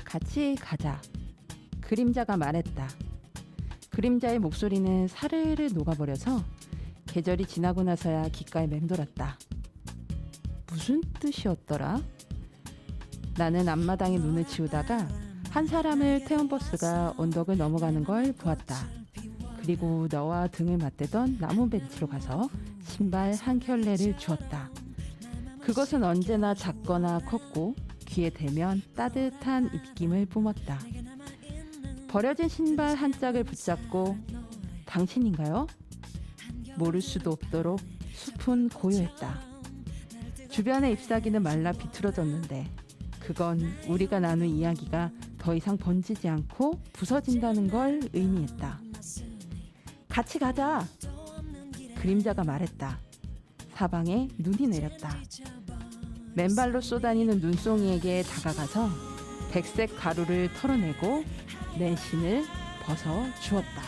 같이 가자. 그림자가 말했다. 그림자의 목소리는 사르르 녹아버려서 계절이 지나고 나서야 귓가에 맴돌았다. 무슨 뜻이었더라? 나는 앞마당에 눈을 치우다가 한 사람을 태운 버스가 언덕을 넘어가는 걸 보았다. 그리고 너와 등을 맞대던 나무 벤치로 가서 신발 한 켤레를 주었다. 그것은 언제나 작거나 컸고 귀에 대면 따뜻한 입김을 뿜었다. 버려진 신발 한 짝을 붙잡고 당신인가요? 모를 수도 없도록 숲은 고요했다. 주변의 잎사귀는 말라 비틀어졌는데 그건 우리가 나눈 이야기가 더 이상 번지지 않고 부서진다는 걸 의미했다. 같이 가자. 그림자가 말했다. 사방에 눈이 내렸다. 맨발로 쏘다니는 눈송이에게 다가가서 백색 가루를 털어내고 내 신을 벗어 주었다.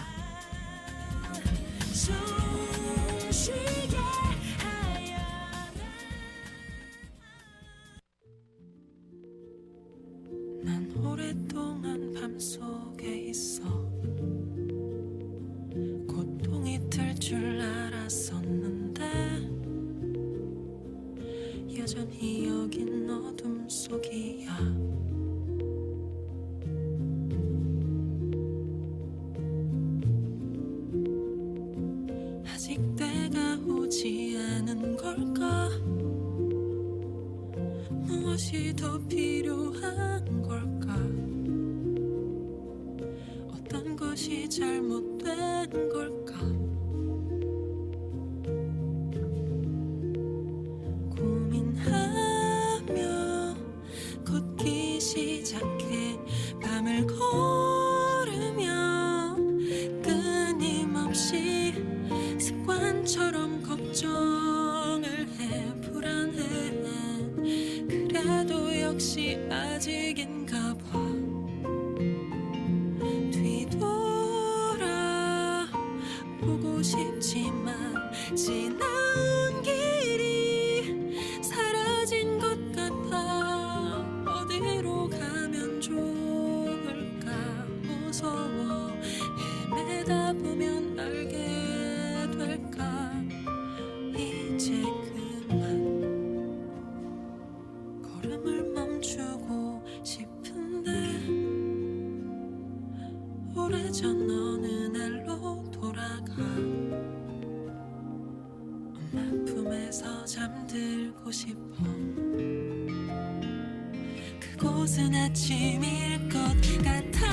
난 오랫동안 밤속에 있어 고통이 들 줄 알았었는데 여전히 여긴 어둠 속이야. 아직 때가 오지 않은 걸까? 무엇이 더 필요한 걸까? 어떤 것이 잘못된 걸까? 고민하며 걷기 시작해 밤을 걸으며 끊임없이 습관처럼 걱정을 해 불안해. 그래도 역시 아직인가 봐. 뒤돌아 보고 싶지만 지나온 길이 사라진 것 같아. 어디로 가면 좋을까 무서워. 헤매다 보면 알게 될까. 이제 그만 걸음을 멈추고 싶은데 오래전 어느 날로 돌아가. 엄마 품에서 잠들고 싶어. 그곳은 아침일 것 같아.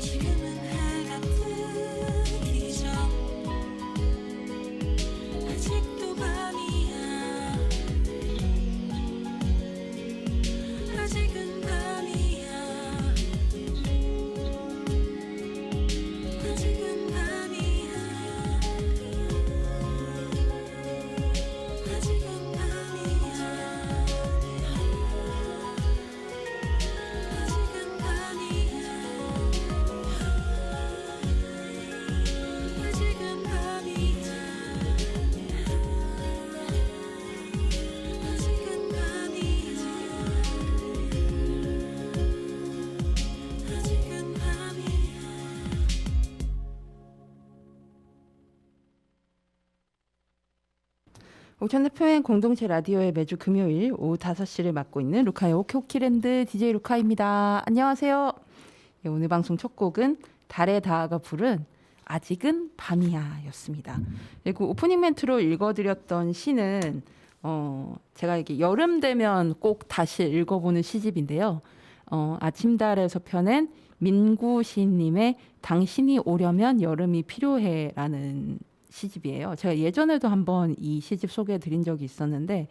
지금은 해가 뜨기 전 아직도 밤이야. 아직은 밤이야. 아직은 밤이야. 아직은 밤이야. 아직은 밤이야. 아직은 밤이야. 아직은 밤이야. 아직은 밤이야. 옥천대 평행 공동체 라디오의 매주 금요일 오후 5시를 맡고 있는 루카의 오키오키랜드 DJ 루카입니다. 안녕하세요. 예, 오늘 방송 첫 곡은 달의 다하가 부른 아직은 밤이야 였습니다. 그리고 오프닝 멘트로 읽어드렸던 시는 제가 이게 여름 되면 꼭 다시 읽어보는 시집인데요. 아침달에서 펴낸 민구 시인님의 당신이 오려면 여름이 필요해라는 시집이에요. 제가 예전에도 한번 이 시집 소개해드린 적이 있었는데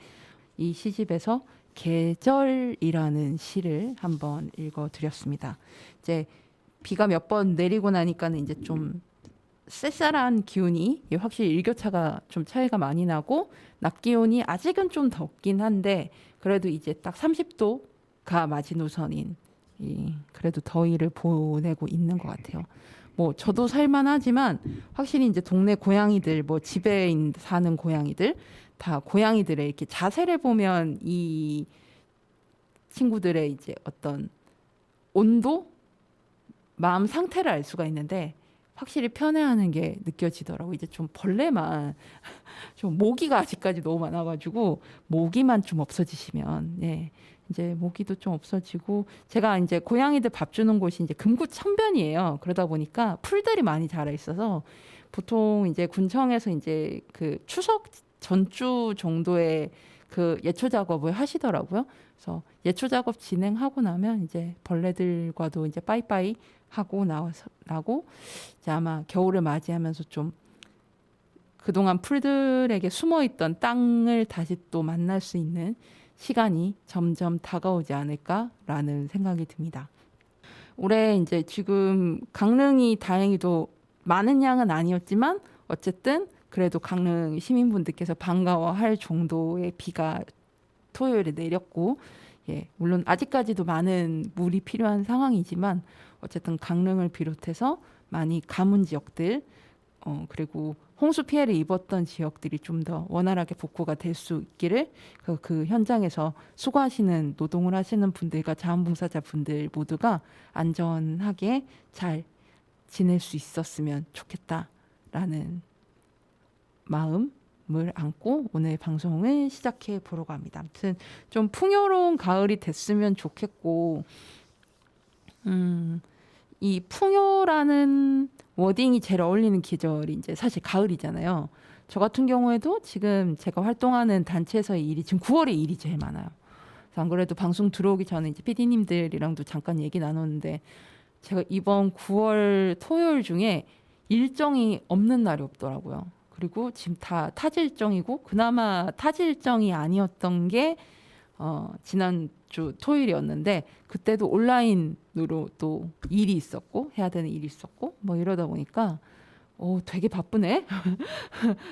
이 시집에서 계절이라는 시를 한번 읽어드렸습니다. 이제 비가 몇 번 내리고 나니까는 이제 좀 쌀쌀한 기온이 확실히 일교차가 좀 차이가 많이 나고 낮 기온이 아직은 좀 덥긴 한데 그래도 이제 딱 30도가 마지노선인 그래도 더위를 보내고 있는 것 같아요. 뭐 저도 살만하지만 확실히 이제 동네 고양이들 뭐 집에 사는 고양이들 다 고양이들의 이렇게 자세를 보면 이 친구들의 이제 어떤 온도, 마음 상태를 알 수가 있는데 확실히 편애하는 게 느껴지더라고. 이제 좀 벌레만 좀 모기가 아직까지 너무 많아가지고 모기만 좀 없어지시면 예. 이제 모기도 좀 없어지고 제가 이제 고양이들 밥 주는 곳이 이제 금구천변이에요. 그러다 보니까 풀들이 많이 자라 있어서 보통 이제 군청에서 이제 그 추석 전주 정도에 그 예초 작업을 하시더라고요. 그래서 예초 작업 진행하고 나면 이제 벌레들과도 이제 빠이빠이 하고 나고 이제 아마 겨울을 맞이하면서 좀 그동안 풀들에게 숨어있던 땅을 다시 또 만날 수 있는 시간이 점점 다가오지 않을까라는 생각이 듭니다. 올해 이제 지금 강릉이 다행히도 많은 양은 아니었지만 어쨌든 그래도 강릉 시민분들께서 반가워할 정도의 비가 토요일에 내렸고 예, 물론 아직까지도 많은 물이 필요한 상황이지만 어쨌든 강릉을 비롯해서 많이 가문 지역들 그리고 홍수 피해를 입었던 지역들이 좀 더 원활하게 복구가 될 수 있기를 그 현장에서 수고하시는 노동을 하시는 분들과 자원봉사자 분들 모두가 안전하게 잘 지낼 수 있었으면 좋겠다라는 마음을 안고 오늘 방송을 시작해 보려고 합니다. 아무튼 좀 풍요로운 가을이 됐으면 좋겠고 이 풍요라는 워딩이 제일 어울리는 계절이 이제 사실 가을이잖아요. 저 같은 경우에도 지금 제가 활동하는 단체에서의 일이 지금 9월에 일이 제일 많아요. 그래서 안 그래도 방송 들어오기 전에 이제 PD님들이랑도 잠깐 얘기 나눴는데 제가 이번 9월 토요일 중에 일정이 없는 날이 없더라고요. 그리고 지금 다 타지 일정이고 그나마 타지 일정이 아니었던 게 지난주 토요일이었는데 그때도 온라인으로 또 일이 있었고 해야 되는 일이 있었고 뭐 이러다 보니까 되게 바쁘네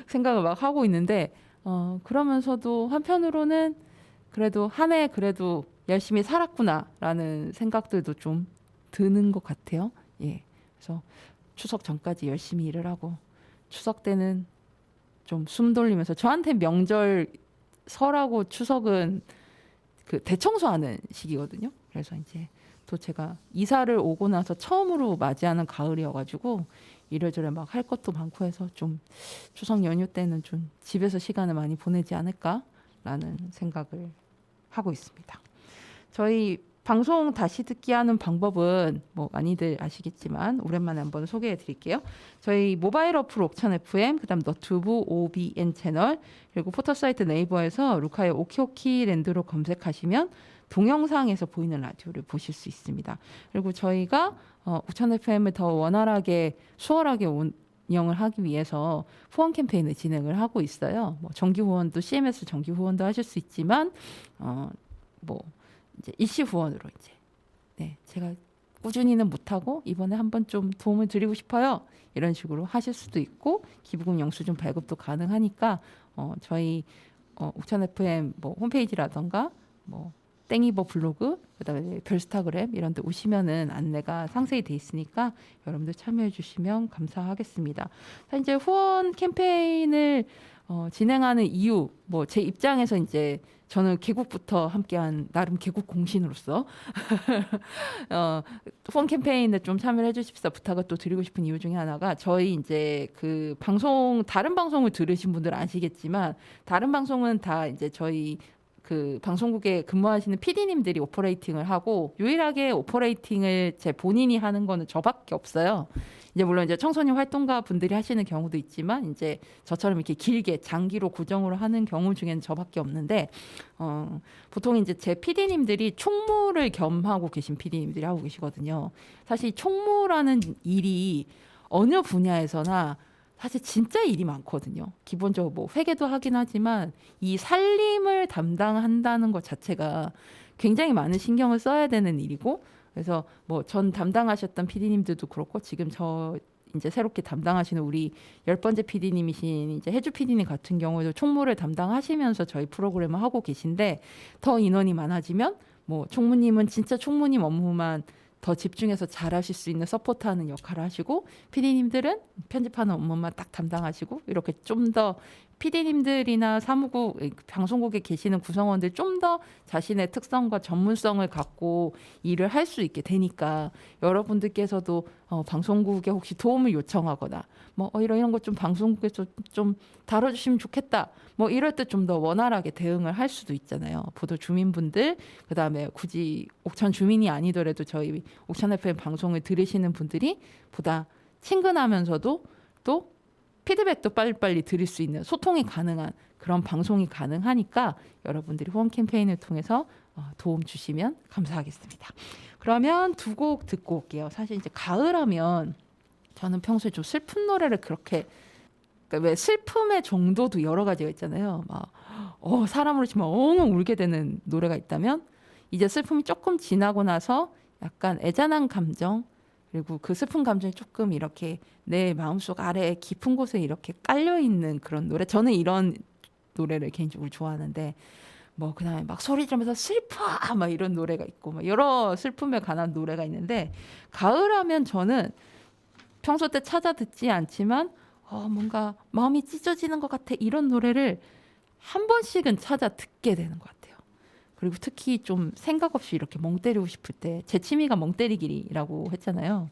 생각을 막 하고 있는데 그러면서도 한편으로는 그래도 한 해 그래도 열심히 살았구나라는 생각들도 좀 드는 것 같아요. 예, 그래서 추석 전까지 열심히 일을 하고 추석 때는 좀 숨 돌리면서 저한테 명절 설하고 추석은 그 대청소하는 시기거든요. 그래서 이제 또 제가 이사를 오고 나서 처음으로 맞이하는 가을이어가지고 이래저래 막 할 것도 많고 해서 좀 추석 연휴 때는 좀 집에서 시간을 많이 보내지 않을까라는 생각을 하고 있습니다. 저희 방송 다시 듣기 하는 방법은 뭐 많이들 아시겠지만 오랜만에 한번 소개해 드릴게요. 저희 모바일 어플 옥천 FM, 그다음 너튜브 OBN 채널, 그리고 포털사이트 네이버에서 루카의 오키오키랜드로 검색하시면 동영상에서 보이는 라디오를 보실 수 있습니다. 그리고 저희가 옥천 FM을 더 원활하게 수월하게 운영을 하기 위해서 후원 캠페인을 진행을 하고 있어요. 뭐 정기 후원도 CMS 정기 후원도 하실 수 있지만 뭐 이제 일시 후원으로 이제 네, 제가 꾸준히는 못하고 이번에 한번 좀 도움을 드리고 싶어요. 이런 식으로 하실 수도 있고 기부금 영수증 발급도 가능하니까 저희 옥천 FM 뭐 홈페이지라던가 뭐 땡이버 블로그 그다음에 별스타그램 이런 데 오시면은 안내가 상세히 돼 있으니까 여러분들 참여해 주시면 감사하겠습니다. 자, 이제 후원 캠페인을 진행하는 이유 뭐 제 입장에서 이제 저는 개국부터 함께한 나름 개국 공신으로서 후원 캠페인에 좀 참여를 해주십사 부탁을 또 드리고 싶은 이유 중에 하나가 저희 이제 그 방송 다른 방송을 들으신 분들은 아시겠지만 다른 방송은 다 이제 저희 그 방송국에 근무하시는 PD님들이 오퍼레이팅을 하고 유일하게 오퍼레이팅을 제 본인이 하는 거는 저밖에 없어요. 이제 물론 이제 청소년 활동가 분들이 하시는 경우도 있지만 이제 저처럼 이렇게 길게 장기로 고정으로 하는 경우 중에는 저밖에 없는데 보통 이제 제 PD님들이 총무를 겸하고 계신 PD님들이 하고 계시거든요. 사실 총무라는 일이 어느 분야에서나 사실 진짜 일이 많거든요. 기본적으로 뭐 회계도 하긴 하지만 이 살림을 담당한다는 것 자체가 굉장히 많은 신경을 써야 되는 일이고 그래서 뭐 전 담당하셨던 PD님들도 그렇고 지금 저 이제 새롭게 담당하시는 우리 10번째 PD님이신 이제 혜주 PD님 같은 경우에도 총무를 담당하시면서 저희 프로그램을 하고 계신데 더 인원이 많아지면 뭐 총무님은 진짜 총무님 업무만 더 집중해서 잘하실 수 있는 서포트하는 역할을 하시고 PD님들은 편집하는 업무만 딱 담당하시고 이렇게 좀 더 PD님들이나 사무국, 방송국에 계시는 구성원들 좀 더 자신의 특성과 전문성을 갖고 일을 할 수 있게 되니까 여러분들께서도 방송국에 혹시 도움을 요청하거나 뭐 이런 것 좀 방송국에서 좀 다뤄주시면 좋겠다. 뭐 이럴 때 좀 더 원활하게 대응을 할 수도 있잖아요. 보도 주민분들, 그다음에 굳이 옥천 주민이 아니더라도 저희 옥천 FM 방송을 들으시는 분들이 보다 친근하면서도 또 피드백도 빨리빨리 드릴 수 있는 소통이 가능한 그런 방송이 가능하니까 여러분들이 후원 캠페인을 통해서 도움 주시면 감사하겠습니다. 그러면 두 곡 듣고 올게요. 사실 이제 가을하면 저는 평소에 좀 슬픈 노래를 그렇게 그러니까 왜 슬픔의 정도도 여러 가지가 있잖아요. 막 사람으로 치면 엉엉 울게 되는 노래가 있다면 이제 슬픔이 조금 지나고 나서 약간 애잔한 감정 그리고 그 슬픈 감정이 조금 이렇게 내 마음속 아래 깊은 곳에 이렇게 깔려 있는 그런 노래. 저는 이런 노래를 개인적으로 좋아하는데 뭐 그다음에 막 소리 지르면서 슬퍼 막 이런 노래가 있고 막 여러 슬픔에 관한 노래가 있는데 가을하면 저는 평소 때 찾아 듣지 않지만 뭔가 마음이 찢어지는 것 같아 이런 노래를 한 번씩은 찾아 듣게 되는 것 같아요. 그리고 특히 좀 생각 없이 이렇게 멍 때리고 싶을 때 제 취미가 멍 때리기라고 했잖아요.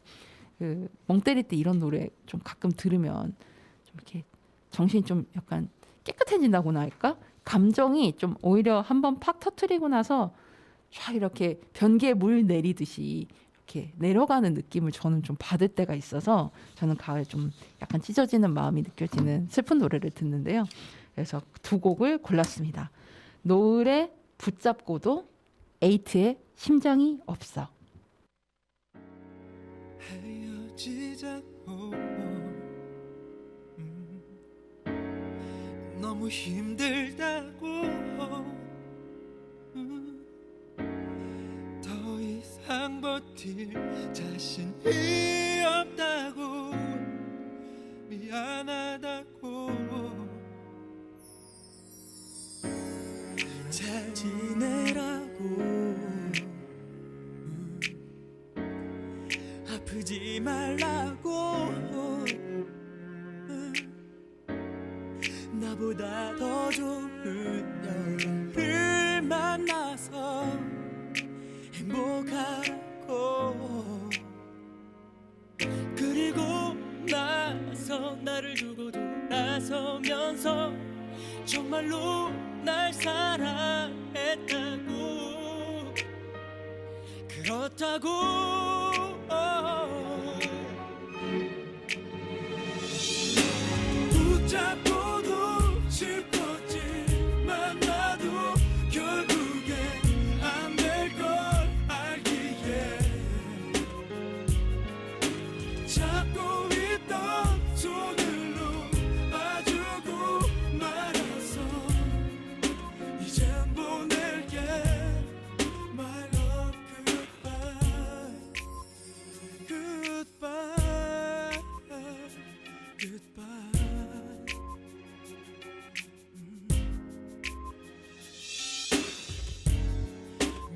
그 멍 때릴 때 이런 노래 좀 가끔 들으면 좀 이렇게 정신이 좀 약간 깨끗해진다고나 할까? 감정이 좀 오히려 한번 팍 터트리고 나서 쫙 이렇게 변기에 물 내리듯이 이렇게 내려가는 느낌을 저는 좀 받을 때가 있어서 저는 가을 좀 약간 찢어지는 마음이 느껴지는 슬픈 노래를 듣는데요. 그래서 두 곡을 골랐습니다. 노을에 붙잡고도 에이트의 심장이 없어. 헤어지자고 너무 힘들다고 더 이상 버틸 자신이 없다고 미안하다고 잘 지내라고 아프지 말라고 나보다 더 좋은 여자를 만나서 행복하고 그리고 나서 나를 두고 돌아서면서 정말로 날 사랑했다고 그렇다고 붙잡고도 싶었지만 나도 결국에 안 될 걸 알기에 잡고 있던 손으로 봐주고 말아서 이젠 보낼게 My love goodbye Goodbye Goodbye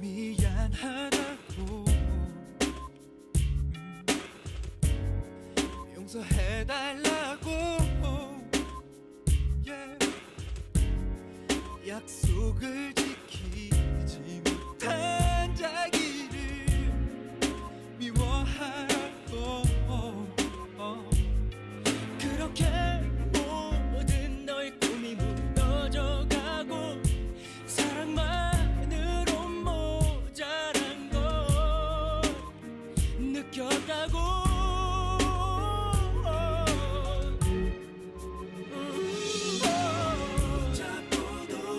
미안하다고 용서해달라고 yeah. 약속을 지키지 못한 자기를 미워하고 그렇게 모든 너의 꿈이 무너져가고 사랑만으로 모자란 걸 느꼈다고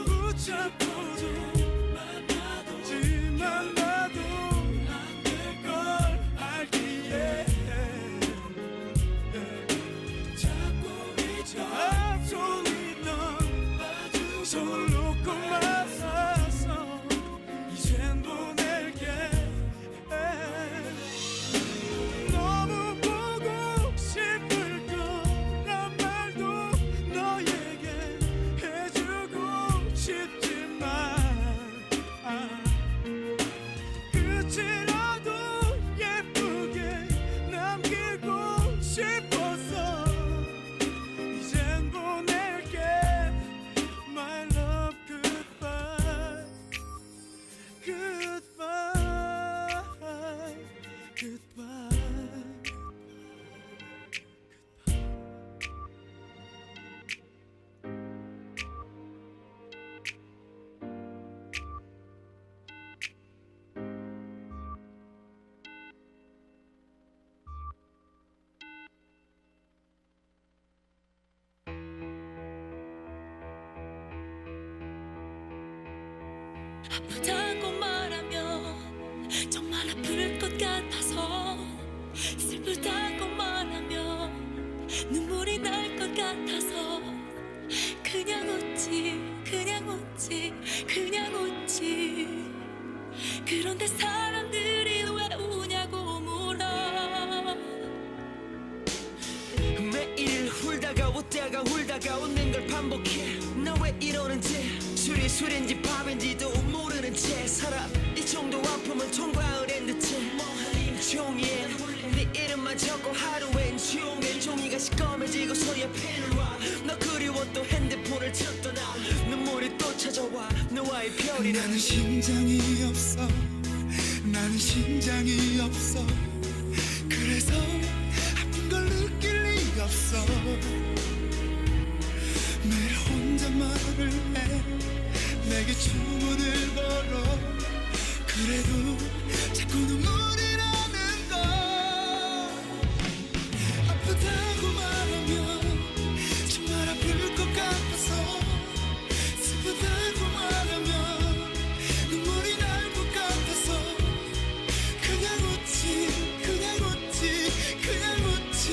붙잡고도 아프다고 말하면 정말 아플 것 같아서 슬프다고 말하면 눈물이 날 것 같아서 그냥 웃지 그냥 웃지 그냥 웃지 그런데 사람들이 왜 우냐고 물어 매일 울다가 웃다가 울다가 웃는 걸 반복해 너 왜 이러는지 술인지 밥인지도 모르는 채 살아 이 정도 아픔은 통과를 했는 듯해 종이에 네 이름만 적고 하루엔 종일 종이가 시꺼매지고서야 펜을 와너 그리워 또 핸드폰을 찾더나 눈물이 또 찾아와 너와의 별이라 나는 심장이 없어 나는 심장이 없어 그래서 아픈 걸 느낄 리 없어 매일 혼자 말을 해 내게 주문을 걸어 그래도 자꾸 눈물이 나는 걸 아프다고 말하면 정말 아플 것 같아서 슬프다고 말하면 눈물이 날 것 같아서 그냥 웃지 그냥 웃지 그냥 웃지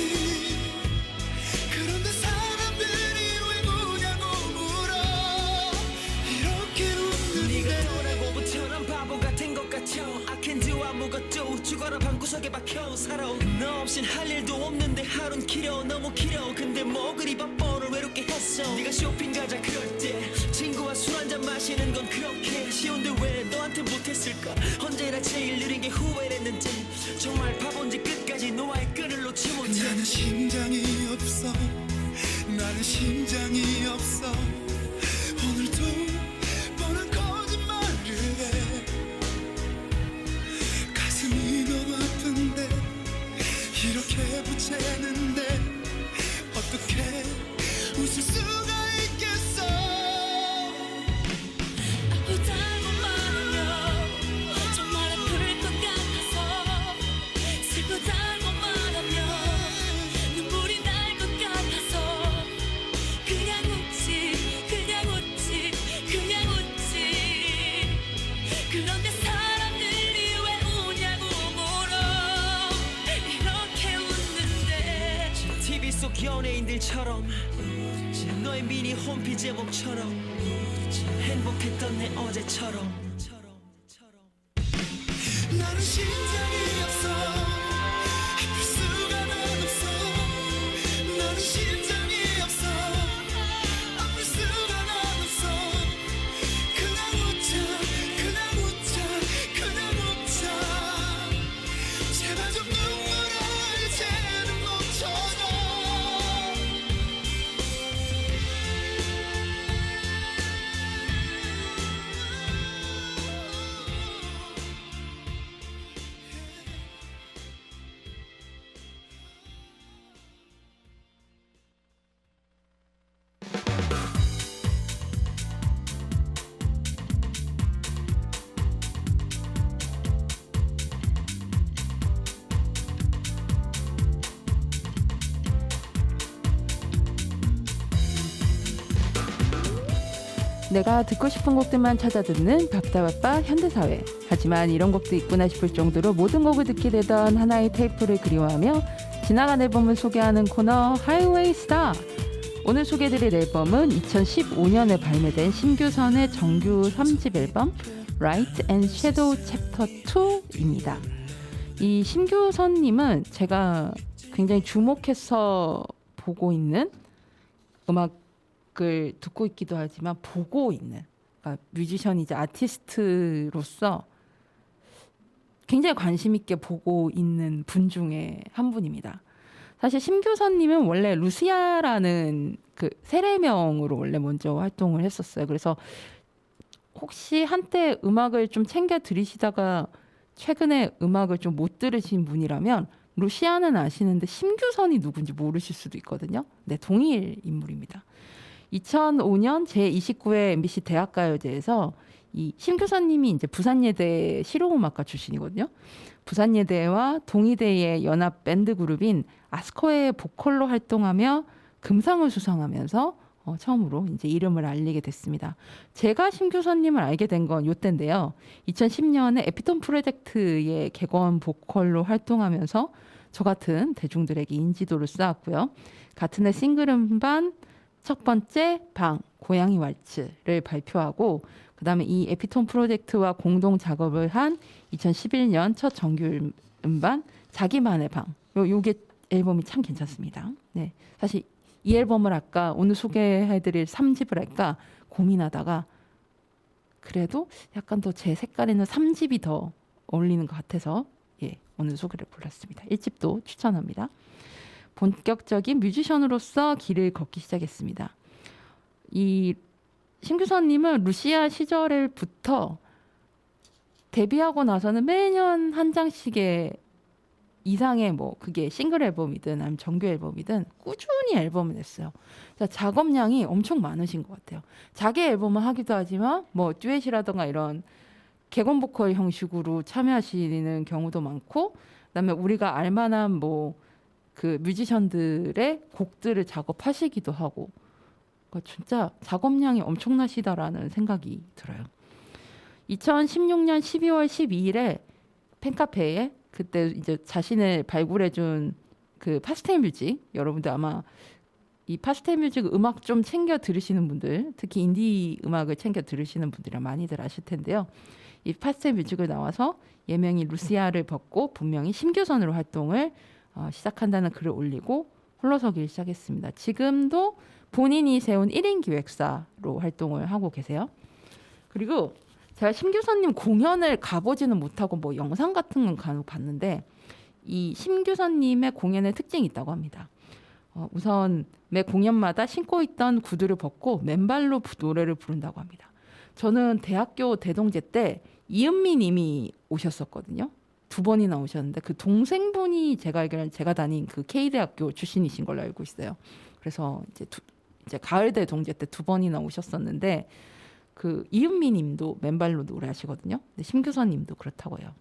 그런데 사람들이 왜 우냐고 물어 이렇게 웃는데 네가 떠나고부터 난 바보 같은 것 같아 I can do 아무것도 죽어라 방구석에 박혀 살아 너 없인 할 일도 없는데 하루는 길어 너무 길어 근데 뭐 그리 바빠 널 외롭게 했어 네가 쇼핑 가자 그럴 때 친구와 술 한잔 마시는 건 그렇게 쉬운데 왜 너한테 못했을까 언제나 제일 느린 게 후회했는지 정말 바본지 끝까지 너와의 끈을 놓지 못해 나는 심장이 없어 나는 심장이 없어 오늘도 뻔한 거짓말을 해 가슴이 너무 아픈데 이렇게 부채는데 어떻게 웃을 수가 있겠어 아프다고 말하면 정말 아플 것 같아서 슬프다고 말하면 눈물이 날 것 같아서 그냥 웃지 그냥 웃지 그냥 웃지 그런데 사람들이 왜 우냐고 물어 이렇게 웃는데 TV 속 연예인들처럼 너의 미니 홈피 제목처럼 행복했던 내 어제처럼 나는 심장이 없어 아플 수가 난 없어 나는 심장이 없어 아플 수가 난 없어 그냥 웃자 그냥 웃자 그냥 웃자 제발 좀 눈물을 이제는 멈춰줘 내가 듣고 싶은 곡들만 찾아 듣는 바빠바빠 현대사회. 하지만 이런 곡도 있구나 싶을 정도로 모든 곡을 듣게 되던 하나의 테이프를 그리워하며 지나간 앨범을 소개하는 코너 하이웨이 스타. 오늘 소개해드릴 앨범은 2015년에 발매된 심규선의 정규 3집 앨범 Light and Shadow Chapter 2입니다. 이 심규선님은 제가 굉장히 주목해서 보고 있는 음악을 듣고 있기도 하지만 보고 있는, 그러니까 뮤지션이자 아티스트로서 굉장히 관심 있게 보고 있는 분 중에 한 분입니다. 사실 심규선님은 원래 루시아라는 그 세례명으로 원래 먼저 활동을 했었어요. 그래서 혹시 한때 음악을 좀 챙겨 들으시다가 최근에 음악을 좀 못 들으신 분이라면 루시아는 아시는데 심규선이 누군지 모르실 수도 있거든요. 네, 동일 인물입니다. 2005년 제29회 MBC 대학가요제에서 이 심규선님이 이제 부산예대 실용음악과 출신이거든요. 부산예대와 동의대의 연합 밴드 그룹인 아스코의 보컬로 활동하며 금상을 수상하면서 처음으로 이제 이름을 알리게 됐습니다. 제가 심규선님을 알게 된 건 이때인데요. 2010년에 에피톤 프로젝트의 객원 보컬로 활동하면서 저 같은 대중들에게 인지도를 쌓았고요. 같은 해 싱글 음반 첫 번째 방 고양이 왈츠를 발표하고 그다음에 이 에피톤 프로젝트와 공동 작업을 한 2011년 첫 정규 음반 자기만의 방. 요게 앨범이 참 괜찮습니다. 네. 사실 이 앨범을 할까 오늘 소개해드릴 3집을 할까 고민하다가 그래도 약간 더 제 색깔에는 3집이 더 어울리는 것 같아서 오늘 소개를 불렀습니다. 1집도 추천합니다. 본격적인 뮤지션으로서 길을 걷기 시작했습니다. 이 심규선님은 루시아 시절부터 데뷔하고 나서는 매년 한 장씩의 이상의 뭐 그게 싱글 앨범이든 아니면 정규 앨범이든 꾸준히 앨범을 냈어요. 작업량이 엄청 많으신 것 같아요. 자기 앨범을 하기도 하지만 뭐 듀엣이라든가 이런 객원 보컬 형식으로 참여하시는 경우도 많고, 그다음에 우리가 알만한 뭐 그 뮤지션들의 곡들을 작업하시기도 하고, 그러니까 진짜 작업량이 엄청나시다라는 생각이 들어요. 2016년 12월 12일에 팬카페에 그때 이제 자신을 발굴해준 그 파스텔 뮤직, 여러분들 아마 이 파스텔 뮤직 음악 좀 챙겨 들으시는 분들, 특히 인디 음악을 챙겨 들으시는 분들이 많이들 아실 텐데요. 이 파스텔 뮤직을 나와서 예명이 루시아를 벗고 분명히 심규선으로 활동을 시작한다는 글을 올리고 홀로서기를 시작했습니다. 지금도 본인이 세운 1인 기획사로 활동을 하고 계세요. 그리고 제가 심규선님 공연을 가보지는 못하고 뭐 영상 같은 건 간혹 봤는데 이 심규선님의 공연의 특징이 있다고 합니다. 우선 매 공연마다 신고 있던 구두를 벗고 맨발로 노래를 부른다고 합니다. 저는 대학교 대동제 때 이은미 님이 오셨었거든요. 2번이나 오셨는데 그 동생분이 제가 알기로는 제가 다닌 그 K대학교 출신이신 걸로 알고 있어요. 그래서 이제 가을대 동제 때 2번이나 오셨었는데 그 이은미 님도 맨발로 노래하시거든요. 근데 심규선 님도 그렇다고 해요.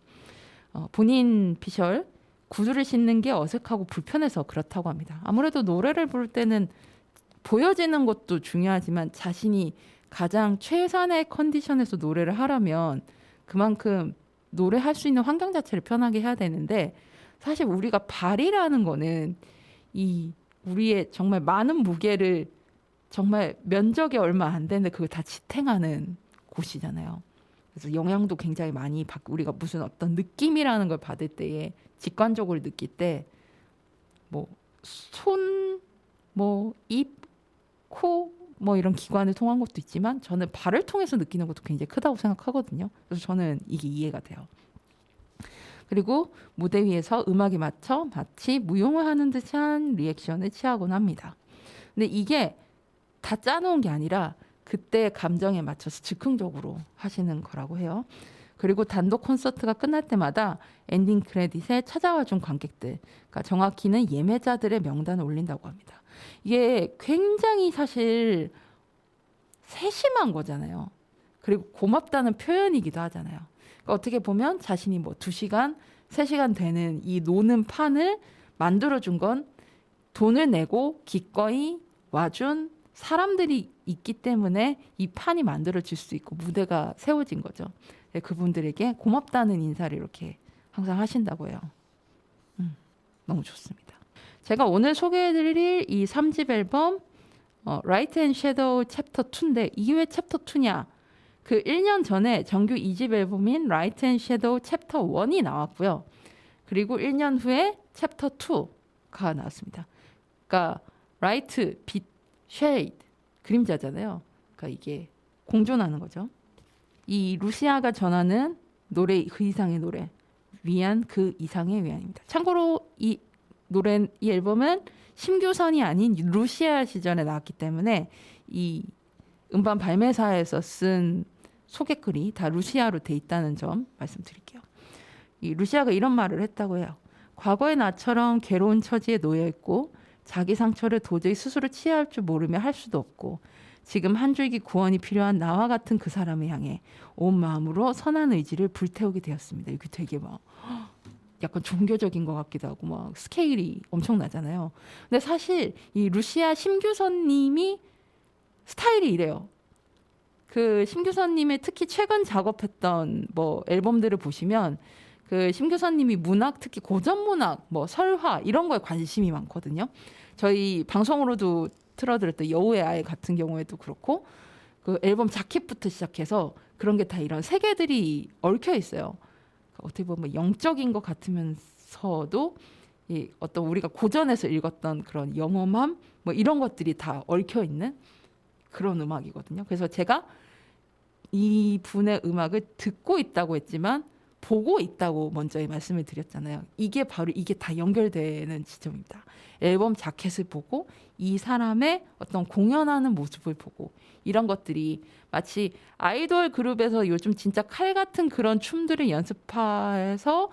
본인 피셜 구두를 신는 게 어색하고 불편해서 그렇다고 합니다. 아무래도 노래를 부를 때는 보여지는 것도 중요하지만 자신이 가장 최선의 컨디션에서 노래를 하려면 그만큼 노래할 수 있는 환경 자체를 편하게 해야 되는데, 사실 우리가 발이라는 거는 이 우리의 정말 많은 무게를 정말 면적이 얼마 안 되는데 그걸 다 지탱하는 곳이잖아요. 그래서 영향도 굉장히 많이 받고 우리가 무슨 어떤 느낌이라는 걸 받을 때에 직관적으로 느낄 때 뭐 손, 뭐 입, 코 뭐 이런 기관을 통한 것도 있지만 저는 발을 통해서 느끼는 것도 굉장히 크다고 생각하거든요. 그래서 저는 이게 이해가 돼요. 그리고 무대 위에서 음악에 맞춰 마치 무용을 하는 듯한 리액션을 취하곤 합니다. 근데 이게 다 짜놓은 게 아니라 그때 감정에 맞춰서 즉흥적으로 하시는 거라고 해요. 그리고 단독 콘서트가 끝날 때마다 엔딩 크레딧에 찾아와 준 관객들, 그러니까 정확히는 예매자들의 명단을 올린다고 합니다. 이게 굉장히 사실 세심한 거잖아요. 그리고 고맙다는 표현이기도 하잖아요. 그러니까 어떻게 보면 자신이 뭐 2시간, 3시간 되는 이 노는 판을 만들어준 건 돈을 내고 기꺼이 와준 사람들이 있기 때문에 이 판이 만들어질 수 있고 무대가 세워진 거죠. 그분들에게 고맙다는 인사를 이렇게 항상 하신다고 해요. 너무 좋습니다. 제가 오늘 소개해드릴 이 3집 앨범 Light and Shadow 챕터 2인데 이게 왜 챕터 2냐? 그 1년 전에 정규 2집 앨범인 Light and Shadow 챕터 1이 나왔고요. 그리고 1년 후에 챕터 2가 나왔습니다. 그러니까 Light, 빛, Shade, 그림자잖아요. 그러니까 이게 공존하는 거죠. 이 루시아가 전하는 노래 그 이상의 노래, 위안 그 이상의 위안입니다. 참고로 이 앨범은 심규선이 아닌 루시아 시절에 나왔기 때문에 이 음반 발매사에서 쓴 소개글이 다 루시아로 돼 있다는 점 말씀드릴게요. 이 루시아가 이런 말을 했다고 해요. 과거의 나처럼 괴로운 처지에 놓여 있고 자기 상처를 도저히 스스로 치유할 줄 모르며 할 수도 없고 지금 한 줄기 구원이 필요한 나와 같은 그 사람을 향해 온 마음으로 선한 의지를 불태우게 되었습니다. 이게 되게 막 약간 종교적인 것 같기도 하고 막 스케일이 엄청나잖아요. 근데 사실 이 루시아 심규선 님이 스타일이 이래요. 그 심규선님의 특히 최근 작업했던 뭐 앨범들을 보시면 그 심규선님이 문학, 특히 고전 문학, 뭐 설화 이런 거에 관심이 많거든요. 저희 방송으로도 틀어드렸던 여우의 아이 같은 경우에도 그렇고 그 앨범 자켓부터 시작해서 그런 게 다 이런 세계들이 얽혀 있어요. 어떻게 보면 영적인 것 같으면서도 이 어떤 우리가 고전에서 읽었던 그런 영험함 뭐 이런 것들이 다 얽혀 있는 그런 음악이거든요. 그래서 제가 이 분의 음악을 듣고 있다고 했지만 보고 있다고 먼저 말씀을 드렸잖아요. 이게 바로 이게 다 연결되는 지점입니다. 앨범 자켓을 보고 이 사람의 어떤 공연하는 모습을 보고 이런 것들이 마치 아이돌 그룹에서 요즘 진짜 칼 같은 그런 춤들을 연습해서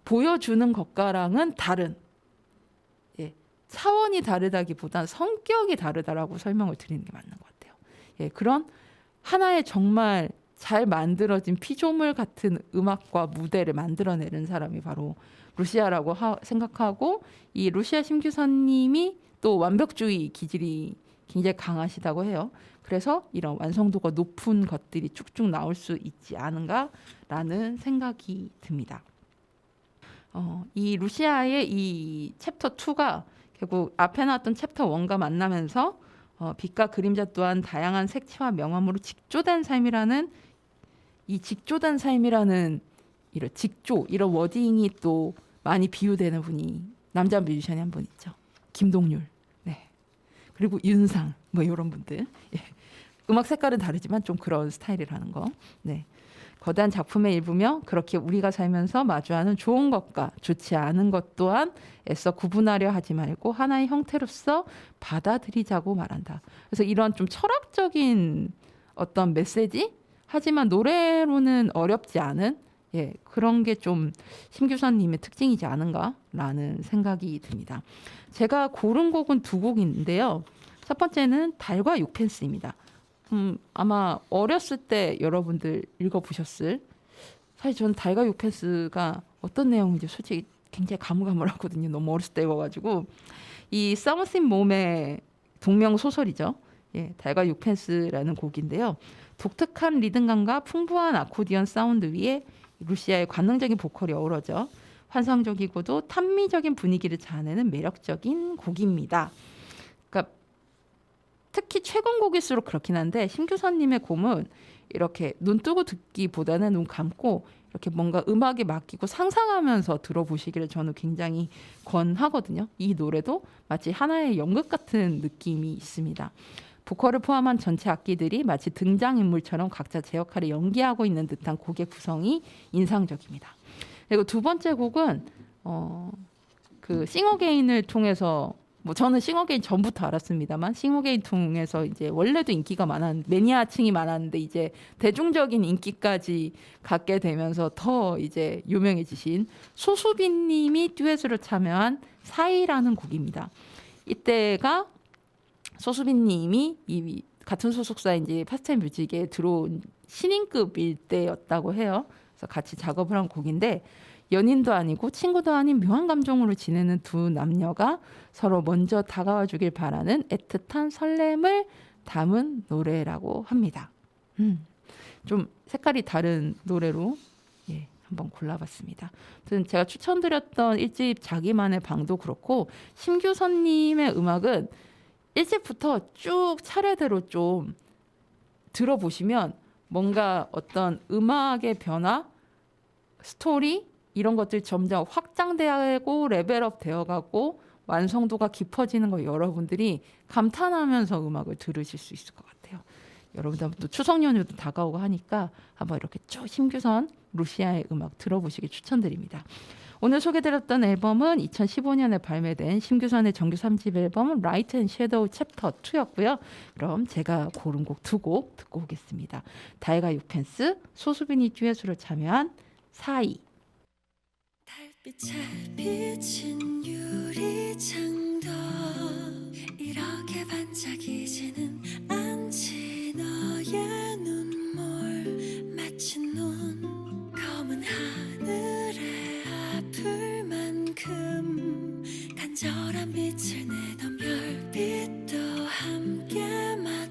보여주는 것과랑은 다른 차원이 다르다기보단 성격이 다르다라고 설명을 드리는 게 맞는 것 같아요. 그런 하나의 정말 잘 만들어진 피조물 같은 음악과 무대를 만들어내는 사람이 바로 루시아라고 생각하고 이 루시아 심규선님이 또 완벽주의 기질이 굉장히 강하시다고 해요. 그래서 이런 완성도가 높은 것들이 쭉쭉 나올 수 있지 않은가라는 생각이 듭니다. 이 루시아의 이 챕터 2가 결국 앞에 나왔던 챕터 1과 만나면서 빛과 그림자 또한 다양한 색채와 명암으로 직조된 삶이라는 이 직조된 삶이라는 이런 직조 이런 워딩이 또 많이 비유되는 분이 남자 뮤지션이 한 분 있죠. 김동률. 네. 그리고 윤상 뭐 이런 분들. 음악 색깔은 다르지만 좀 그런 스타일이라는 거. 네. 거대한 작품의 일부며 그렇게 우리가 살면서 마주하는 좋은 것과 좋지 않은 것 또한 애써 구분하려 하지 말고 하나의 형태로서 받아들이자고 말한다. 그래서 이런 좀 철학적인 어떤 메시지? 하지만 노래로는 어렵지 않은 그런 게 좀 심규선님의 특징이지 않은가라는 생각이 듭니다. 제가 고른 곡은 2곡인데요. 첫 번째는 달과 육펜스입니다. 아마 어렸을 때 여러분들 읽어보셨을 사실 저는 달과 육펜스가 어떤 내용인지 솔직히 굉장히 가물가물하거든요. 너무 어렸을 때 읽어가지고 이 서머신 몸의 동명 소설이죠. 달과 육펜스라는 곡인데요. 독특한 리듬감과 풍부한 아코디언 사운드 위에 루시아의 관능적인 보컬이 어우러져 환상적이고도 탄미적인 분위기를 자아내는 매력적인 곡입니다. 그러니까 특히 최근 곡일수록 그렇긴 한데 심규선님의 곡은 이렇게 눈 뜨고 듣기보다는 눈 감고 이렇게 뭔가 음악에 맡기고 상상하면서 들어보시기를 저는 굉장히 권하거든요. 이 노래도 마치 하나의 연극 같은 느낌이 있습니다. 보컬을 포함한 전체 악기들이 마치 등장인물처럼 각자 제 역할을 연기하고 있는 듯한 곡의 구성이 인상적입니다. 그리고 두 번째 곡은 그 싱어게인을 통해서 뭐 저는 싱어게인 전부터 알았습니다만 싱어게인 통해서 이제 원래도 인기가 많았는데 매니아층이 많았는데 이제 대중적인 인기까지 갖게 되면서 더 이제 유명해지신 소수빈님이 듀엣으로 참여한 사이라는 곡입니다. 이때가 소수빈님이 이 같은 소속사인 이제 파스텔 뮤직에 들어온 신인급일 때였다고 해요. 그래서 같이 작업을 한 곡인데 연인도 아니고 친구도 아닌 묘한 감정으로 지내는 두 남녀가 서로 먼저 다가와 주길 바라는 애틋한 설렘을 담은 노래라고 합니다. 좀 색깔이 다른 노래로 한번 골라봤습니다. 아무튼 제가 추천드렸던 1집 자기만의 방도 그렇고 심규선님의 음악은 1집부터 쭉 차례대로 좀 들어보시면 뭔가 어떤 음악의 변화, 스토리 이런 것들 점점 확장되고 레벨업 되어가고 완성도가 깊어지는 거 여러분들이 감탄하면서 음악을 들으실 수 있을 것 같아요. 여러분들 또 추석 연휴도 다가오고 하니까 한번 이렇게 쭉 심규선 루시아의 음악 들어보시길 추천드립니다. 오늘 소개드렸던 앨범은 2015년에 발매된 심규선의 정규 3집 앨범 라이트 앤 섀도우 챕터 2였고요. 그럼 제가 고른 곡 2곡 듣고 오겠습니다. 달과 육펜스, 소수빈이 듀엣으로 참여한 사이. 달빛에 비친 유리창도 이렇게 반짝이지는 않지. 너의 눈물 마치 눈 검은 하늘에 아플 만큼 간절한 빛을 내던 별빛도 함께 맞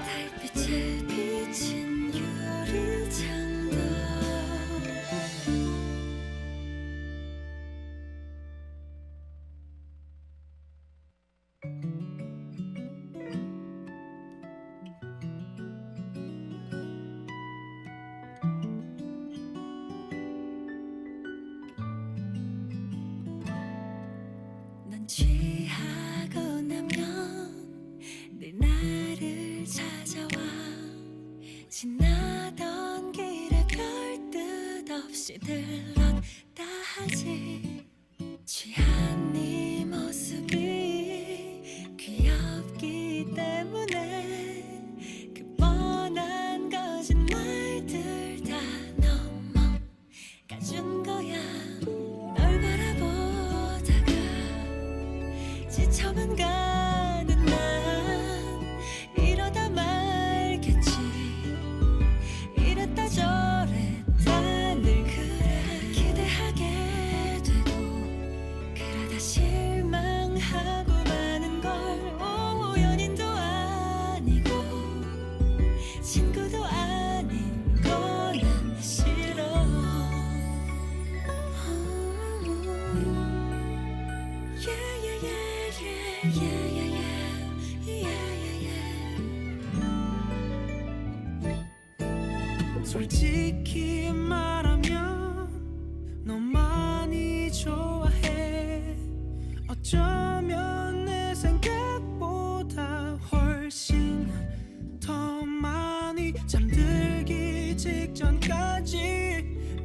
달빛에 비친 유리창가 난 취하고 나면 늘 나를 찾아와 지나던 길에 별 뜻 없이 들렀다 하지 취한 네 모습이 귀엽기 때문에 그 뻔한 거짓말들 다 넘어가준 거야 널 바라보다가 지쳐만 가는 난 이러다 말겠지 이랬다 저랬다 늘 그래 기대하게 되고 그러다 실망하고 마는 걸 오, 연인도 아니고 친구도 아닌 거는 싫어 솔직히 말하면 너 많이 좋아해 어쩌면 내 생각보다 훨씬 더 많이 잠들기 직전까지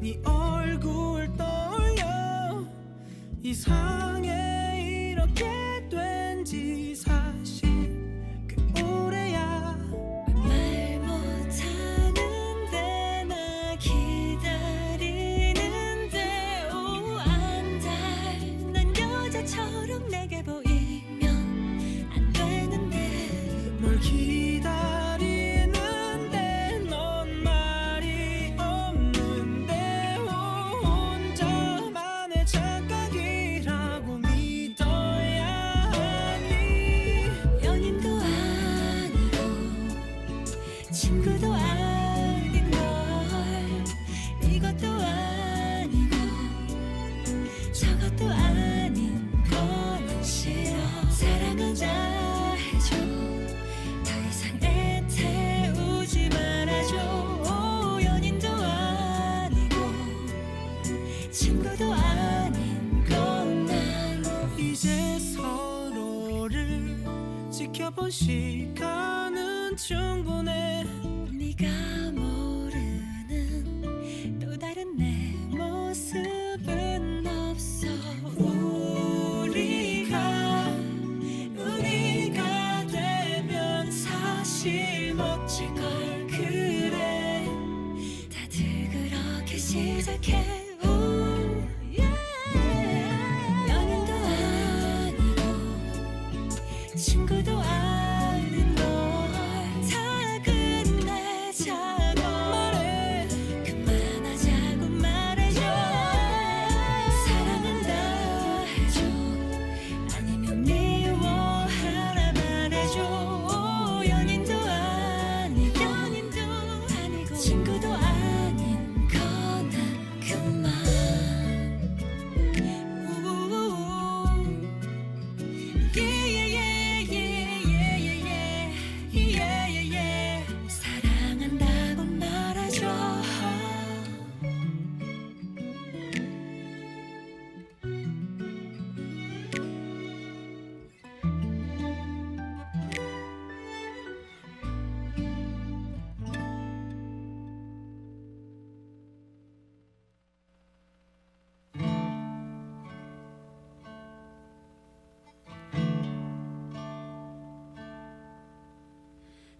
네 얼굴 떠올려 이상해 이렇게 된지 사실 꽤 오래야 말 못하는데 나 기다리는데 오 안달 난 여자처럼 내게 보이면 안 되는데 널 기다리는데 넌 말이 없는데 혼자만의 착각이라고 믿어야 하니 연인도 아니고 친구도 아닌 걸 이것도 아니고 저것도 아닌 거는 싫어 사랑하자 해줘 더 이상 애태우지 말아줘 오, 연인도 아니고 친구도 아닌 건난 이제 서로를 지켜본 시간은 충분해 네가 모르는 또 다른 내 모습은 없어 우리가 되면 사실 멋질 걸 그래 다들 그렇게 시작해 우, 연인도 아니고 친구도 아닌 걸 작은 내 작업 말해 그만하자고 말해줘 사랑한다 해줘 아니면 미워하라 말해줘 오, 연인도 아니고 친구도 아닌 거는 그만 사랑한다고 말해줘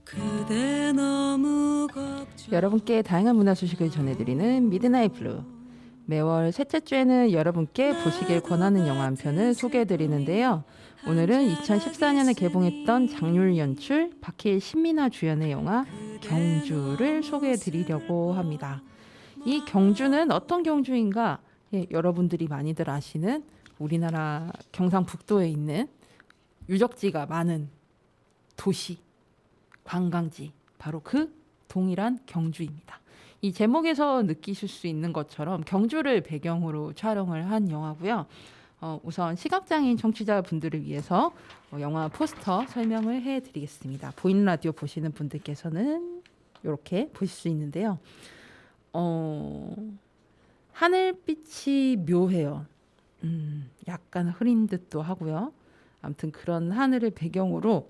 그대 너무 걱정 여러분께 다양한 문화 소식을 전해드리는 미드나잇 블루. 매월 셋째 주에는 여러분께 보시길 권하는 영화 한 편을 소개해드리는데요. 오늘은 2014년에 개봉했던 장률 연출, 박해일, 신민아 주연의 영화 경주를 소개해드리려고 합니다. 이 경주는 어떤 경주인가? 예, 여러분들이 많이들 아시는 우리나라 경상북도에 있는 유적지가 많은 도시, 관광지, 바로 그 동일한 경주입니다. 이 제목에서 느끼실 수 있는 것처럼 경주를 배경으로 촬영을 한 영화고요. 우선 시각장애인 청취자분들을 위해서 영화 포스터 설명을 해드리겠습니다. 보이는 라디오 보시는 분들께서는 이렇게 보실 수 있는데요. 하늘빛이 묘해요. 약간 흐린 듯도 하고요. 아무튼 그런 하늘을 배경으로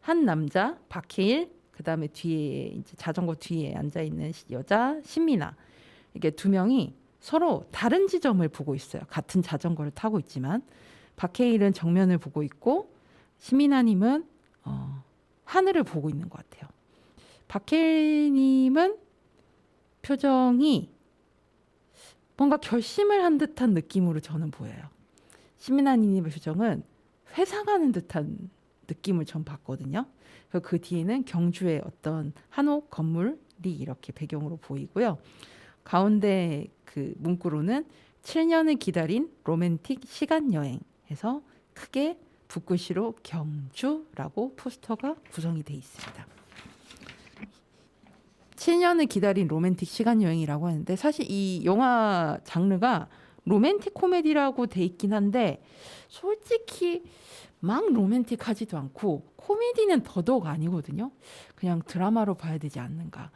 한 남자 박해일, 그 다음에 뒤에 이제 자전거 뒤에 앉아 있는 여자 신민아, 이게 두 명이 서로 다른 지점을 보고 있어요. 같은 자전거를 타고 있지만 박해일은 정면을 보고 있고 신민아님은 하늘을 보고 있는 것 같아요. 박해일님은 표정이 뭔가 결심을 한 듯한 느낌으로 저는 보여요. 신민아님의 표정은 회상하는 듯한 느낌을 전 봤거든요. 그래서 그 뒤에는 경주의 어떤 한옥 건물이 이렇게 배경으로 보이고요. 가운데 그 문구로는 7년을 기다린 로맨틱 시간 여행해서 크게 붓글씨로 경주라고 포스터가 구성이 돼 있습니다. 7년을 기다린 로맨틱 시간 여행이라고 하는데 사실 이 영화 장르가 로맨틱 코미디라고 돼 있긴 한데 솔직히 막 로맨틱하지도 않고 코미디는 더더욱 아니거든요. 그냥 드라마로 봐야 되지 않는가.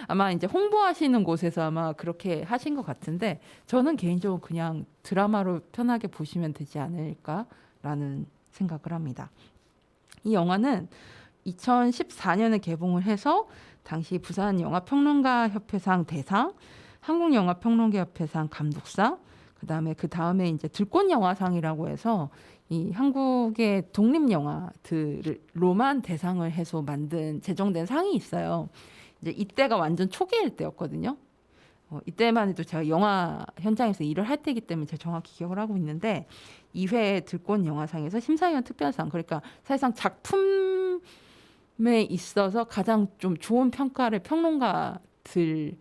아마 이제 홍보하시는 곳에서 아마 그렇게 하신 것 같은데 저는 개인적으로 그냥 드라마로 편하게 보시면 되지 않을까라는 생각을 합니다. 이 영화는 2014년에 개봉을 해서 당시 부산 영화평론가 협회상 대상, 한국영화평론가협회상 감독상, 그 다음에 이제 들꽃영화상이라고 해서 이 한국의 독립영화들로만 대상을 해서 제정된 상이 있어요. 이제 이때가 완전 초기일 때였거든요. 이때만 해도 제가 영화 현장에서 일을 할 때이기 때문에 제가 정확히 기억을 하고 있는데 2회 들꽃영화상에서 심사위원 특별상, 그러니까 사실상 작품에 있어서 가장 좀 좋은 평가를 평론가들,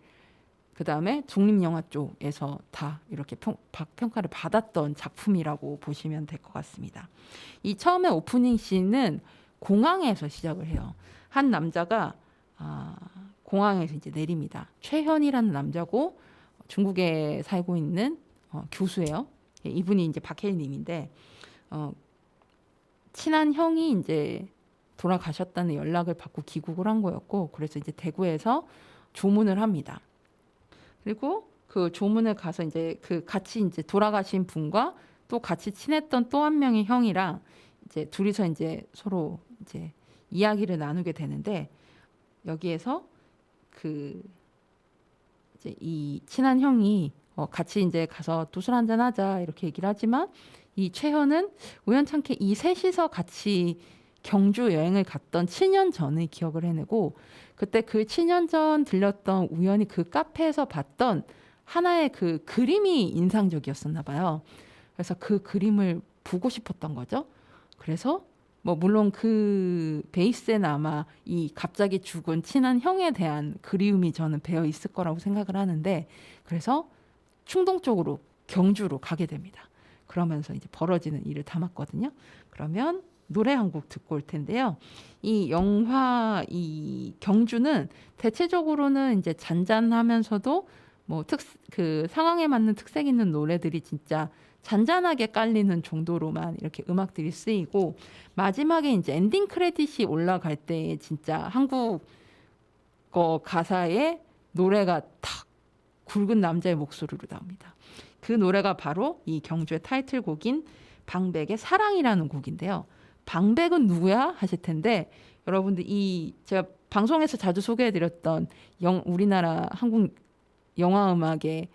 그 다음에 독립영화 쪽에서 다 이렇게 평가를 받았던 작품이라고 보시면 될 것 같습니다. 이 처음에 오프닝 씬은 공항에서 시작을 해요. 한 남자가 공항에서 이제 내립니다. 최현이라는 남자고 중국에 살고 있는 교수예요. 이분이 이제 박해일님인데 친한 형이 이제 돌아가셨다는 연락을 받고 귀국을 한 거였고, 그래서 이제 대구에서 조문을 합니다. 그리고 그 조문을 가서 이제 그 같이 이제 돌아가신 분과 또 같이 친했던 또 한 명의 형이랑 이제 둘이서 이제 서로 이제 이야기를 나누게 되는데, 여기에서 그 이제 이 친한 형이 같이 이제 가서 또 술 한잔 하자 이렇게 얘기를 하지만 이 최현은 우연찮게 이 셋이서 같이 경주 여행을 갔던 7년 전의 기억을 해내고, 그때 그 7년 전 들렸던 우연히 그 카페에서 봤던 하나의 그 그림이 인상적이었었나 봐요. 그래서 그 그림을 보고 싶었던 거죠. 그래서 뭐 물론 그 베이스에는 아마 이 갑자기 죽은 친한 형에 대한 그리움이 저는 배어 있을 거라고 생각을 하는데, 그래서 충동적으로 경주로 가게 됩니다. 그러면서 이제 벌어지는 일을 담았거든요. 그러면 노래 한 곡 듣고 올 텐데요. 이 영화 이 경주는 대체적으로는 이제 잔잔하면서도 뭐 그 상황에 맞는 특색 있는 노래들이 진짜 잔잔하게 깔리는 정도로만 이렇게 음악들이 쓰이고, 마지막에 이제 엔딩 크레딧이 올라갈 때 진짜 한국어 가사에 노래가 탁 굵은 남자의 목소리로 나옵니다. 그 노래가 바로 이 경주의 타이틀곡인 방백의 사랑이라는 곡인데요. 방백은 누구야 하실 텐데, 여러분들 이 제가 방송에서 자주 소개해드렸던 우리나라 한국 영화 음악의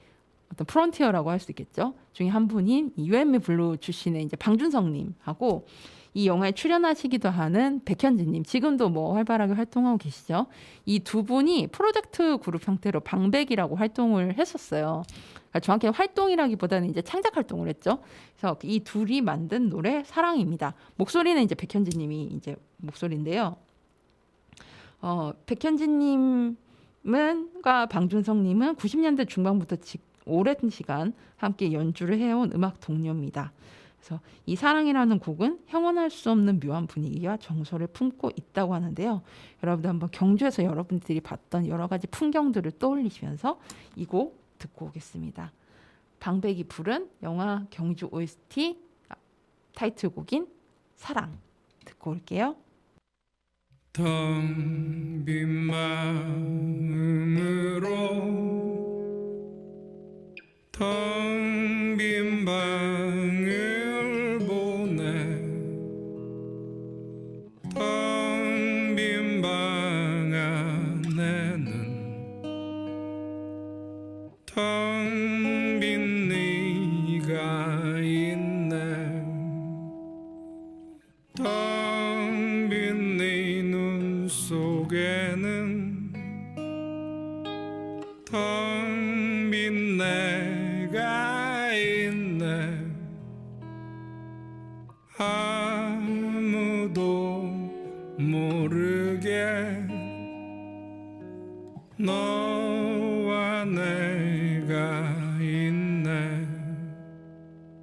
어떤 프론티어라고 할 수 있겠죠. 중에 한 분인 유앤미 블루 출신의 이제 방준성님하고 이 영화에 출연하시기도 하는 백현진님, 지금도 뭐 활발하게 활동하고 계시죠. 이 두 분이 프로젝트 그룹 형태로 방백이라고 활동을 했었어요. 그러니까 정확히 활동이라기보다는 이제 창작 활동을 했죠. 그래서 이 둘이 만든 노래 사랑입니다. 목소리는 이제 백현진님이 이제 목소리인데요. 백현진님과 방준성님은 90년대 중반부터 오랜 시간 함께 연주를 해온 음악 동료입니다. 그래서 이 사랑이라는 곡은 형언할 수 없는 묘한 분위기와 정서를 품고 있다고 하는데요. 여러분들 한번 경주에서 여러분들이 봤던 여러 가지 풍경들을 떠올리시면서 이 곡 듣고 오겠습니다. 방백이 부른 영화 경주 OST 타이틀곡인 사랑 듣고 올게요. 텅 빈 마음으로 텅 빈 방을 보내 텅 빈 방 안에는 텅 빈 네가 있네 텅 빈 네 눈 속에는 텅 빈 내가 있네 아무도 모르게 너와 내가 있네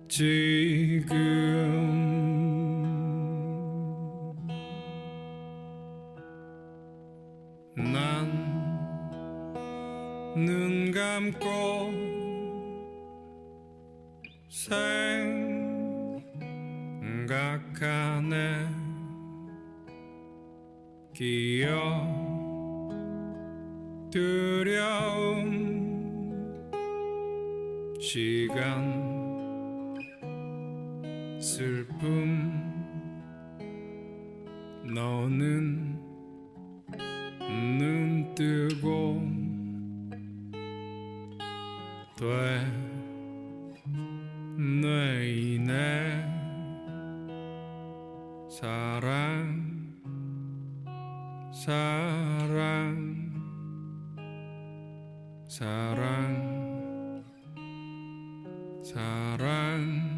지금 난 눈 감고 생각하네 기억 두려움 시간 슬픔 너는 눈 뜨고 되뇌이네 사랑 사랑 사랑 사랑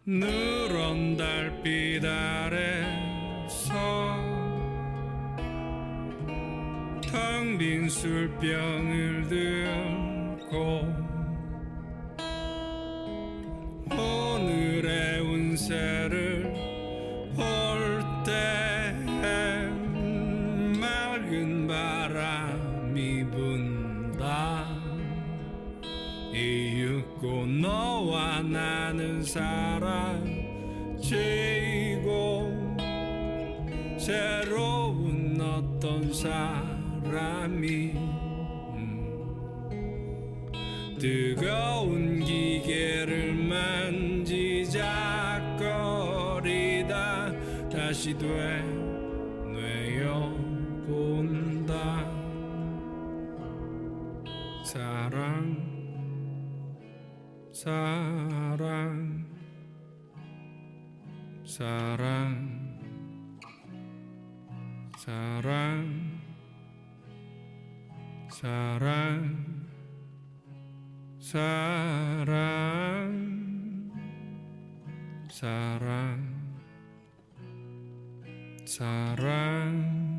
누런 달빛 아래서 텅 빈 술병을 들고 오늘의 운세를 볼 때 맑은 바람이 분다 이윽고 너와 나는 사라지고 새로운 어떤 사람이 뜨거운 기계를 만지작거리다 다시 되뇌어 본다 사랑 사랑 사랑 사랑 사랑 사랑 사랑 사랑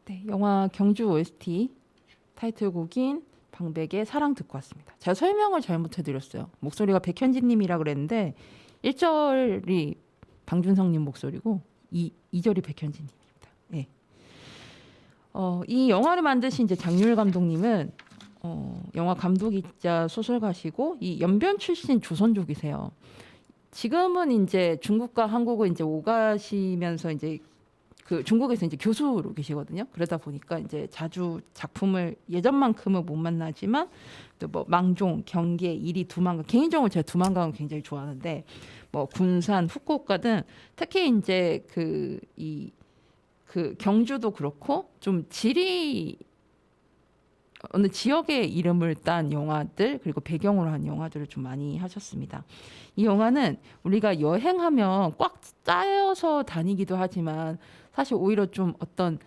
네, 영화 경주 OST 타이틀곡인 방백의 사랑 듣고 왔습니다. 제가 설명을 잘못해드렸어요. 목소리가 백현진님이라 그랬는데 1절이 방준성님 목소리고 2절이 백현진님입니다. 네. 이 영화를 만드신 이제 장률 감독님은 영화 감독이자 소설가시고 이 연변 출신 조선족이세요. 지금은 이제 중국과 한국을 이제 오가시면서 이제 그 중국에서 이제 교수로 계시거든요. 그러다 보니까 이제 자주 작품을 예전만큼은 못 만나지만 또 뭐 망종, 경계, 이리, 두만강 개인적으로 제가 두만강을 굉장히 좋아하는데 뭐 군산, 후쿠오카 등 특히 이제 그 경주도 그렇고 좀 지리 어느 지역의 이름을 딴 영화들 그리고 배경으로 한 영화들을 좀 많이 하셨습니다. 이 영화는 우리가 여행하면 꽉 짜여서 다니기도 하지만 사실 오히려 좀 어떤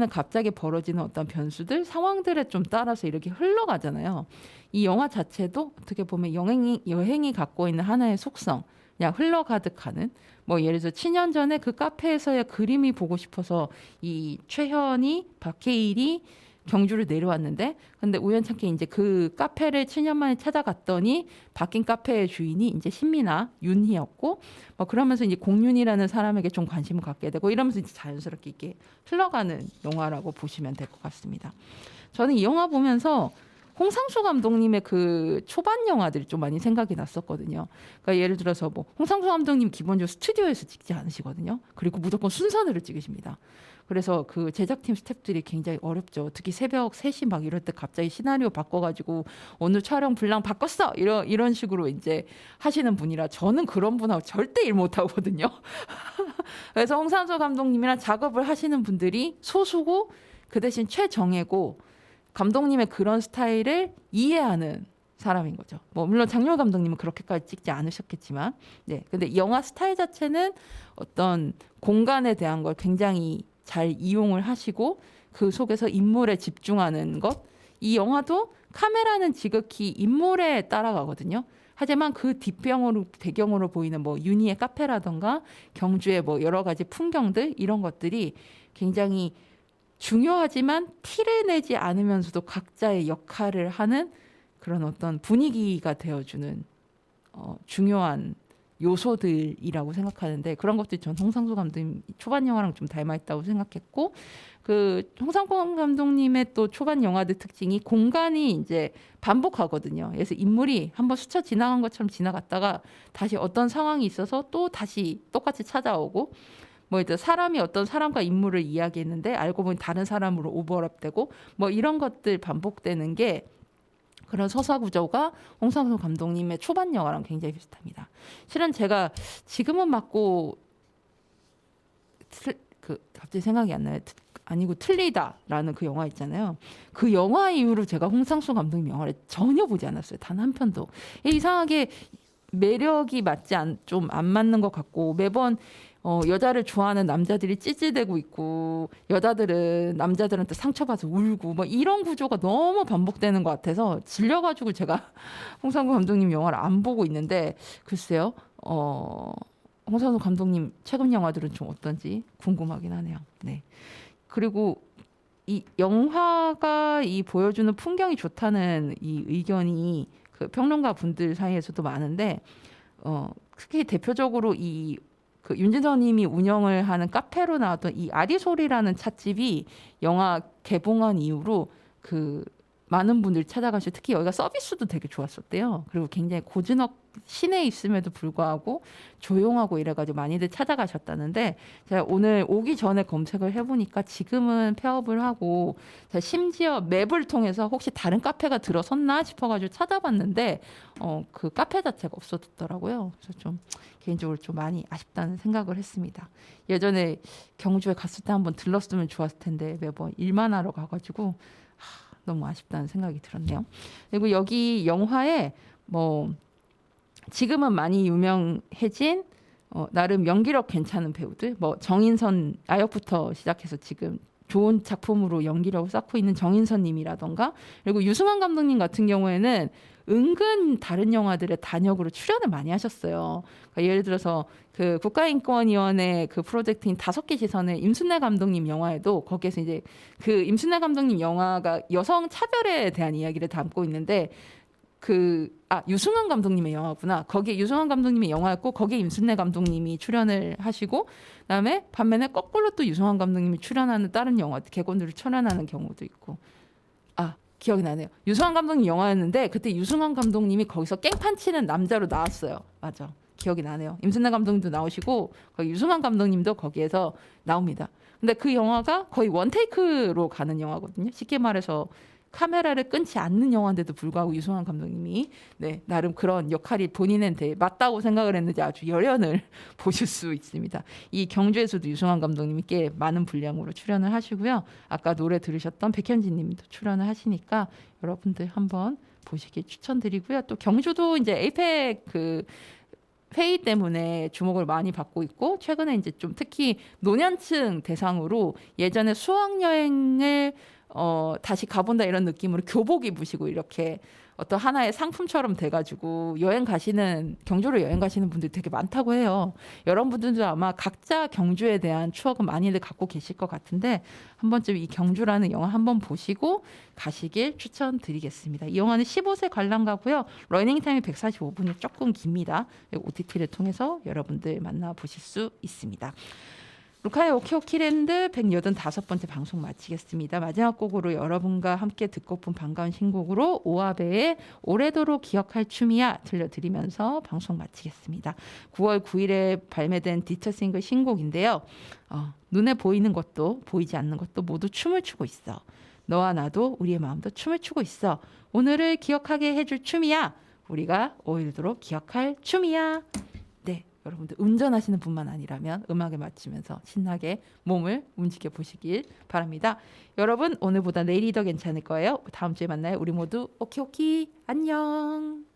갑자기 벌어지는 어떤 변수들, 상황들에 좀 따라서 이렇게 흘러가잖아요. 이 영화 자체도 어떻게 보면 여행이 갖고 있는 하나의 속성, 그냥 흘러가득하는 뭐 예를 들어 7년 전에 그 카페에서의 그림이 보고 싶어서 이 최현이 박해일이 경주를 내려왔는데 근데 우연찮게 이제 그 카페를 7년 만에 찾아갔더니 바뀐 카페의 주인이 이제 신미나 윤희였고 뭐 그러면서 이제 공윤이라는 사람에게 좀 관심을 갖게 되고 이러면서 이제 자연스럽게 이게 흘러가는 영화라고 보시면 될 것 같습니다. 저는 이 영화 보면서 홍상수 감독님의 그 초반 영화들이 좀 많이 생각이 났었거든요. 그러니까 예를 들어서 뭐 홍상수 감독님 기본적으로 스튜디오에서 찍지 않으시거든요. 그리고 무조건 순서대로 찍으십니다. 그래서 그 제작팀 스태프들이 굉장히 어렵죠. 특히 새벽 3시 막 이럴 때 갑자기 시나리오 바꿔가지고 오늘 촬영 분량 바꿨어 이런 식으로 이제 하시는 분이라 저는 그런 분하고 절대 일 못하거든요. 그래서 홍상수 감독님이랑 작업을 하시는 분들이 소수고 그 대신 최정예고 감독님의 그런 스타일을 이해하는 사람인 거죠. 뭐 물론 장렬 감독님은 그렇게까지 찍지 않으셨겠지만, 네. 근데 이 영화 스타일 자체는 어떤 공간에 대한 걸 굉장히 잘 이용을 하시고 그 속에서 인물에 집중하는 것. 이 영화도 카메라는 지극히 인물에 따라가거든요. 하지만 그 뒷병으로 배경으로 보이는 뭐 윤희의 카페라던가 경주의 뭐 여러 가지 풍경들 이런 것들이 굉장히 중요하지만 티를 내지 않으면서도 각자의 역할을 하는 그런 어떤 분위기가 되어주는 중요한 요소들이라고 생각하는데 그런 것들이 전 홍상수 감독님 초반 영화랑 좀 닮아있다고 생각했고 그 홍상수 감독님의 또 초반 영화들 특징이 공간이 이제 반복하거든요. 그래서 인물이 한번 스쳐 지나간 것처럼 지나갔다가 다시 어떤 상황이 있어서 또 다시 똑같이 찾아오고 뭐 이제 사람이 어떤 사람과 인물을 이야기했는데 알고 보니 다른 사람으로 오버랩되고 뭐 이런 것들 반복되는 게 그런 서사 구조가 홍상수 감독님의 초반 영화랑 굉장히 비슷합니다. 실은 제가 지금은 맞고 갑자기 생각이 안 나요. 아니고 틀리다라는 그 영화 있잖아요. 그 영화 이후로 제가 홍상수 감독님 영화를 전혀 보지 않았어요. 단 한 편도. 이상하게 매력이 좀 안 맞는 것 같고 매번 여자를 좋아하는 남자들이 찌찌대고 있고 여자들은 남자들한테 상처받아서 울고 뭐 이런 구조가 너무 반복되는 것 같아서 질려가지고 제가 홍상수 감독님 영화를 안 보고 있는데 글쎄요. 홍상수 감독님 최근 영화들은 좀 어떤지 궁금하긴 하네요. 네. 그리고 이 영화가 이 보여주는 풍경이 좋다는 이 의견이 그 평론가 분들 사이에서도 많은데 특히 대표적으로 그 윤진서님이 운영을 하는 카페로 나왔던 이 아리소리라는 찻집이 영화 개봉한 이후로 그 많은 분들이 찾아가시고 특히 여기가 서비스도 되게 좋았었대요. 그리고 굉장히 고즈넉 시내에 있음에도 불구하고 조용하고 이래가지고 많이들 찾아가셨다는데 제가 오늘 오기 전에 검색을 해보니까 지금은 폐업을 하고 제가 심지어 맵을 통해서 혹시 다른 카페가 들어섰나 싶어가지고 찾아봤는데 그 카페 자체가 없어졌더라고요. 그래서 좀 개인적으로 좀 많이 아쉽다는 생각을 했습니다. 예전에 경주에 갔을 때 한번 들렀으면 좋았을 텐데 매번 일만 하러 가가지고 너무 아쉽다는 생각이 들었네요. 그리고 여기 영화에 뭐 지금은 많이 유명해진 나름 연기력 괜찮은 배우들, 뭐 정인선 아역부터 시작해서 지금 좋은 작품으로 연기력을 쌓고 있는 정인선님이라던가 그리고 유승환 감독님 같은 경우에는 은근 다른 영화들의 단역으로 출연을 많이 하셨어요. 그러니까 예를 들어서 그 국가인권위원회 그 프로젝트인 5개 시선의 임순례 감독님 영화에도 거기에서 이제 그 임순례 감독님 영화가 여성 차별에 대한 이야기를 담고 있는데 유승환 감독님의 영화구나. 거기에 유승환 감독님의 영화였고 거기에 임순례 감독님이 출연을 하시고 그다음에 반면에 거꾸로 또 유승환 감독님이 출연하는 다른 영화 개콘들을 출연하는 경우도 있고 기억이 나네요. 유승환 감독님 영화였는데 그때 유승환 감독님이 거기서 깽판 치는 남자로 나왔어요. 맞아. 기억이 나네요. 임순례 감독님도 나오시고 거기 유승환 감독님도 거기에서 나옵니다. 근데 그 영화가 거의 원테이크로 가는 영화거든요. 쉽게 말해서 카메라를 끊지 않는 영화인데도 불구하고 유승환 감독님이 나름 그런 역할이 본인한테 맞다고 생각을 했는지 아주 열연을 보실 수 있습니다. 이 경주에서도 유승환 감독님이 꽤 많은 분량으로 출연을 하시고요. 아까 노래 들으셨던 백현진 님도 출연을 하시니까 여러분들 한번 보시길 추천드리고요. 또 경주도 이제 에이펙 그 회의 때문에 주목을 많이 받고 있고 최근에 이제 좀 특히 노년층 대상으로 예전에 수학여행을 다시 가본다 이런 느낌으로 교복 입으시고 이렇게 어떤 하나의 상품처럼 돼가지고 경주로 여행 가시는 분들이 되게 많다고 해요. 여러분들도 아마 각자 경주에 대한 추억은 많이들 갖고 계실 것 같은데 한 번쯤 이 경주라는 영화 한번 보시고 가시길 추천드리겠습니다. 이 영화는 15세 관람가고요. 러닝타임이 145분이 조금 깁니다. OTT를 통해서 여러분들 만나보실 수 있습니다. 루카의 오키오키랜드 185번째 방송 마치겠습니다. 마지막 곡으로 여러분과 함께 듣고픈 반가운 신곡으로 오아베의 오래도록 기억할 춤이야 들려드리면서 방송 마치겠습니다. 9월 9일에 발매된 디지털 싱글 신곡인데요. 눈에 보이는 것도 보이지 않는 것도 모두 춤을 추고 있어. 너와 나도 우리의 마음도 춤을 추고 있어. 오늘을 기억하게 해줄 춤이야. 우리가 오래도록 기억할 춤이야. 네. 여러분들 운전하시는 분만 아니라면 음악에 맞추면서 신나게 몸을 움직여 보시길 바랍니다. 여러분 오늘보다 내일이 더 괜찮을 거예요. 다음 주에 만나요. 우리 모두 오키오키 안녕.